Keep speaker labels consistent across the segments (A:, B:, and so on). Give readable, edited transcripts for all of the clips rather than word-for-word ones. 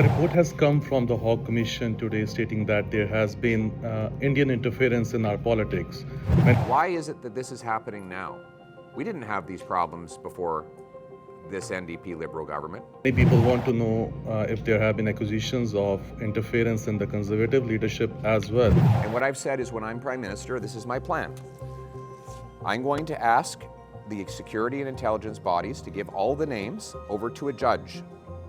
A: A report has come from the Hawke Commission today stating that there has been Indian interference in our politics.
B: Why is it that this is happening now? We didn't have these problems before this NDP Liberal government.
A: Many people want to know if there have been accusations of interference in the Conservative leadership as well.
B: And what I've said is when I'm Prime Minister, this is my plan. I'm going to ask the security and intelligence bodies to give all the names over to a judge.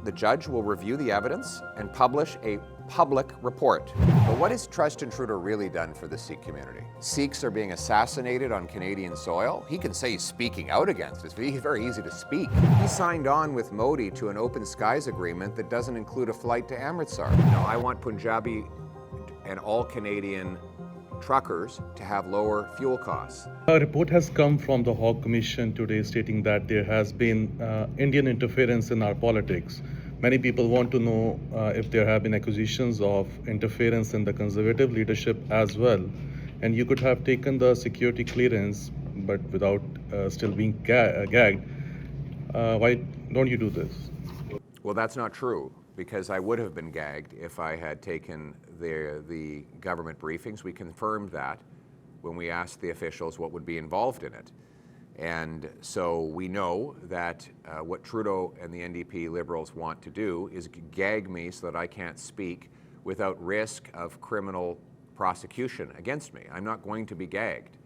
B: The judge will review the evidence and publish a public report. But what has Justin Trudeau really done for the Sikh community? Sikhs are being assassinated on Canadian soil. He can say he's speaking out against it. It's very easy to speak. He signed on with Modi to an open skies agreement that doesn't include a flight to Amritsar. Now, I want Punjabi and all Canadian truckers to have lower fuel costs.
A: A report has come from the Hawke Commission today stating that there has been Indian interference in our politics. Many people want to know if there have been accusations of interference in the Conservative leadership as well. And you could have taken the security clearance, but without still being gagged. Why don't you do this?
B: Well, that's not true, because I would have been gagged if I had taken the government briefings. We confirmed that when we asked the officials what would be involved in it. And so we know that what Trudeau and the NDP Liberals want to do is gag me so that I can't speak without risk of criminal prosecution against me. I'm not going to be gagged.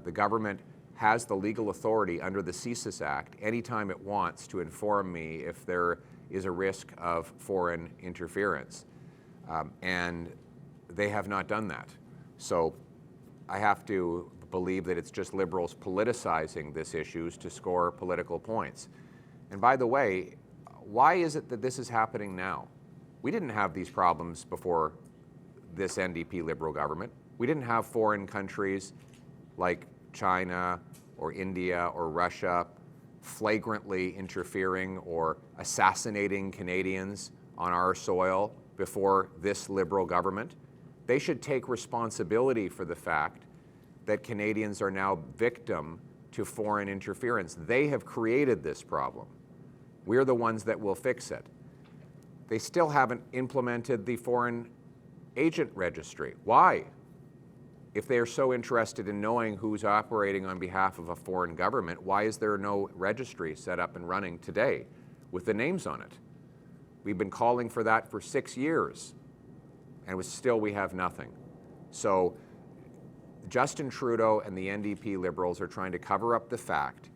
B: The government has the legal authority under the CSIS Act anytime it wants to inform me if there is a risk of foreign interference. And they have not done that. So I have to believe that it's just Liberals politicizing this issue to score political points. And by the way, why is it that this is happening now? We didn't have these problems before this NDP Liberal government. We didn't have foreign countries like China or India or Russia flagrantly interfering or assassinating Canadians on our soil before this Liberal government. They should take responsibility for the fact that Canadians are now victim to foreign interference. They have created this problem. We're the ones that will fix it. They still haven't implemented the foreign agent registry. Why? If they are so interested in knowing who's operating on behalf of a foreign government, why is there no registry set up and running today with the names on it? We've been calling for that for 6 years, and still we have nothing. So Justin Trudeau and the NDP Liberals are trying to cover up the fact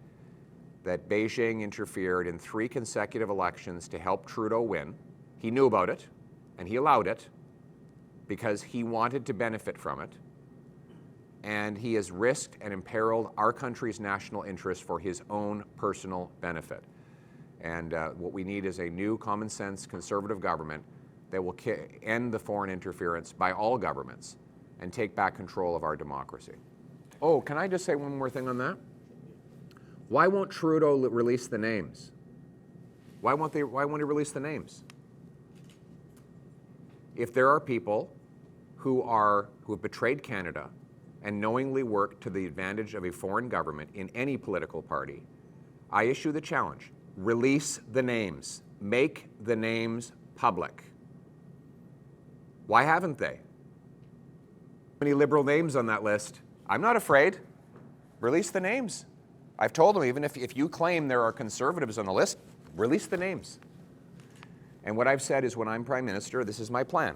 B: that Beijing interfered in 3 consecutive elections to help Trudeau win. He knew about it, and he allowed it because he wanted to benefit from it. And he has risked and imperiled our country's national interest for his own personal benefit. And what we need is a new common sense conservative government that will end the foreign interference by all governments and take back control of our democracy. Oh, can I just say one more thing on that? Why won't Trudeau release the names? Why won't he release the names? If there are people who have betrayed Canada and knowingly worked to the advantage of a foreign government in any political party, I issue the challenge. Release the names. Make the names public. Why haven't they? Many Liberal names on that list. I'm not afraid. Release the names. I've told them, even if you claim there are Conservatives on the list, release the names. And what I've said is when I'm Prime Minister, this is my plan.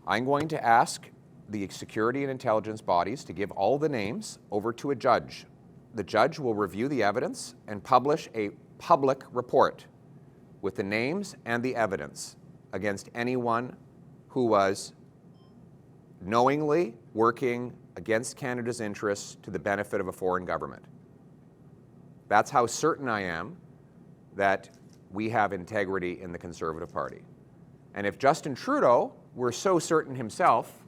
B: I'm going to ask the security and intelligence bodies to give all the names over to a judge. The judge will review the evidence and publish a public report with the names and the evidence against anyone who was knowingly working against Canada's interests to the benefit of a foreign government. That's how certain I am that we have integrity in the Conservative Party. And if Justin Trudeau were so certain himself,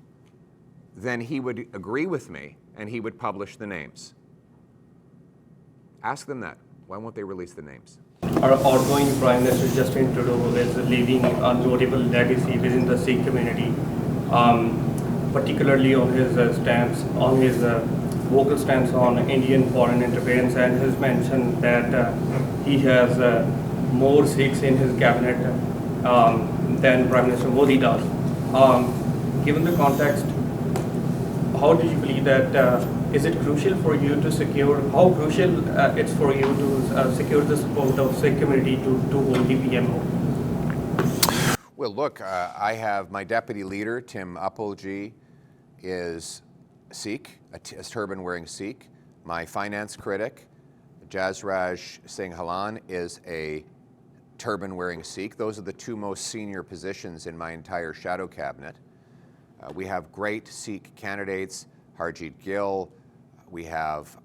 B: then he would agree with me and he would publish the names. Ask them that. Why won't they release the names?
C: Our outgoing Prime Minister Justin Trudeau is leaving a notable legacy within the Sikh community, particularly on his stance, on his vocal stance on Indian foreign interference, and has mentioned that he has more Sikhs in his cabinet than Prime Minister Modi does. Given the context, how do you believe that, is it crucial for you to secure, how crucial it's for you to secure the support of Sikh community to hold the PMO?
B: Well, look, I have my deputy leader, Tim Uppalji, is Sikh, a turban-wearing Sikh. My finance critic, Jasraj Singh Halan, is a turban-wearing Sikh. Those are the two most senior positions in my entire shadow cabinet. We have great Sikh candidates, Harjit Gill. We have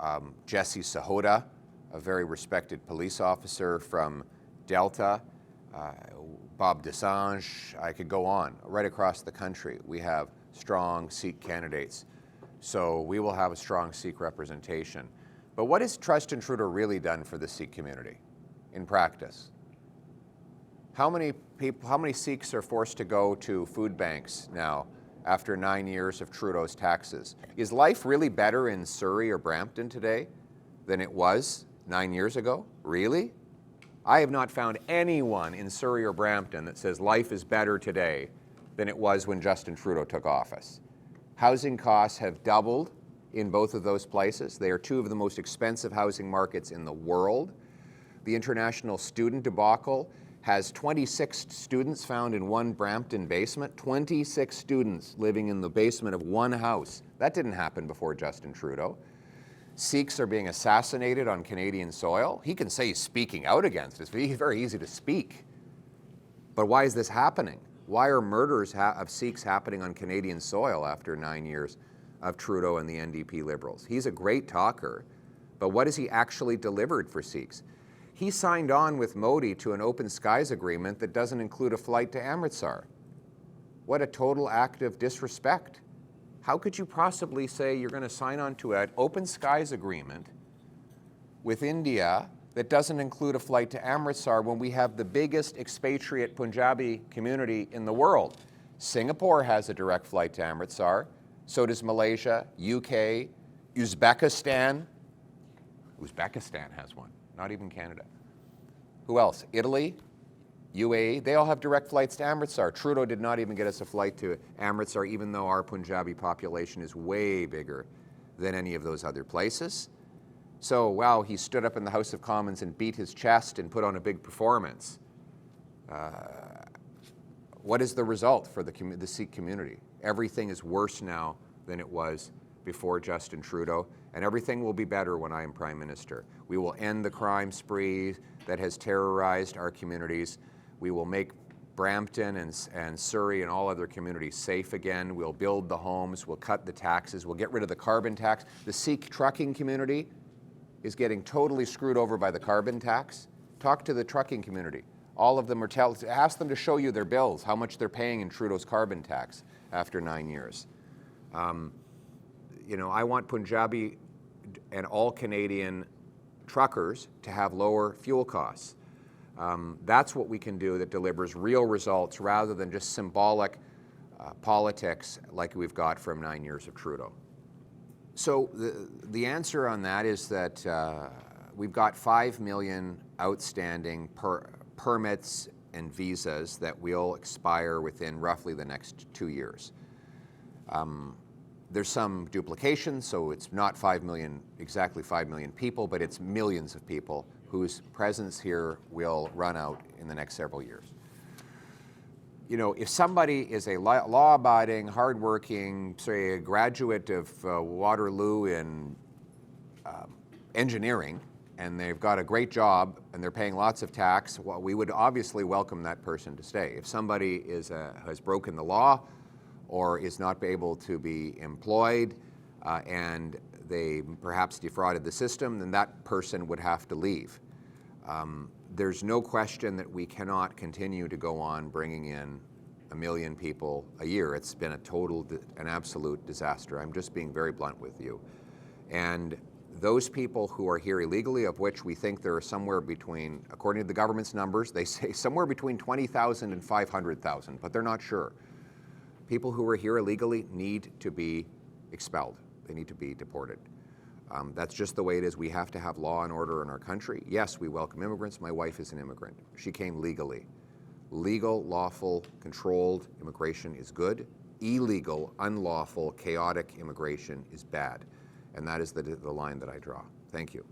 B: Jesse Sahota, a very respected police officer from Delta. Bob Desange, I could go on. Right across the country, we have strong Sikh candidates. So we will have a strong Sikh representation. But what has Justin Trudeau really done for the Sikh community in practice? How many Sikhs are forced to go to food banks now after 9 years of Trudeau's taxes? Is life really better in Surrey or Brampton today than it was 9 years ago? Really? I have not found anyone in Surrey or Brampton that says life is better today than it was when Justin Trudeau took office. Housing costs have doubled in both of those places. They are two of the most expensive housing markets in the world. The international student debacle has 26 students found in one Brampton basement, 26 students living in the basement of one house. That didn't happen before Justin Trudeau. Sikhs are being assassinated on Canadian soil. He can say he's speaking out against it. It's very easy to speak. But why is this happening? Why are murders of Sikhs happening on Canadian soil after 9 years of Trudeau and the NDP Liberals? He's a great talker, but what has he actually delivered for Sikhs? He signed on with Modi to an open skies agreement that doesn't include a flight to Amritsar. What a total act of disrespect. How could you possibly say you're going to sign on to an open skies agreement with India that doesn't include a flight to Amritsar when we have the biggest expatriate Punjabi community in the world? Singapore has a direct flight to Amritsar. So does Malaysia, UK, Uzbekistan. Uzbekistan has one, not even Canada. Who else? Italy, UAE, they all have direct flights to Amritsar. Trudeau did not even get us a flight to Amritsar, even though our Punjabi population is way bigger than any of those other places. So, wow, he stood up in the House of Commons and beat his chest and put on a big performance. What is the result for the Sikh community? Everything is worse now than it was before Justin Trudeau, and everything will be better when I am Prime Minister. We will end the crime spree that has terrorized our communities. We will make Brampton and Surrey and all other communities safe again. We'll build the homes. We'll cut the taxes. We'll get rid of the carbon tax. The Sikh trucking community is getting totally screwed over by the carbon tax. Talk to the trucking community. All of them are ask them to show you their bills, how much they're paying in Trudeau's carbon tax after 9 years. You know, I want Punjabi and all Canadian truckers to have lower fuel costs. That's what we can do that delivers real results rather than just symbolic politics like we've got from 9 years of Trudeau. So the answer on that is that we've got 5 million outstanding permits and visas that will expire within roughly the next 2 years. There's some duplication, so it's not 5 million, exactly 5 million people, but it's millions of people whose presence here will run out in the next several years. You know, if somebody is a law-abiding, hardworking, say a graduate of Waterloo in engineering, and they've got a great job and they're paying lots of tax, well, we would obviously welcome that person to stay. If somebody has broken the law or is not able to be employed and they perhaps defrauded the system, then that person would have to leave. There's no question that we cannot continue to go on bringing in 1 million people a year. It's been an absolute disaster. I'm just being very blunt with you. And those people who are here illegally, of which we think there are somewhere between, according to the government's numbers, they say somewhere between 20,000 and 500,000, but they're not sure. People who are here illegally need to be expelled. They need to be deported. That's just the way it is. We have to have law and order in our country. Yes, we welcome immigrants. My wife is an immigrant. She came legally. Legal, lawful, controlled immigration is good. Illegal, unlawful, chaotic immigration is bad. And that is the line that I draw. Thank you.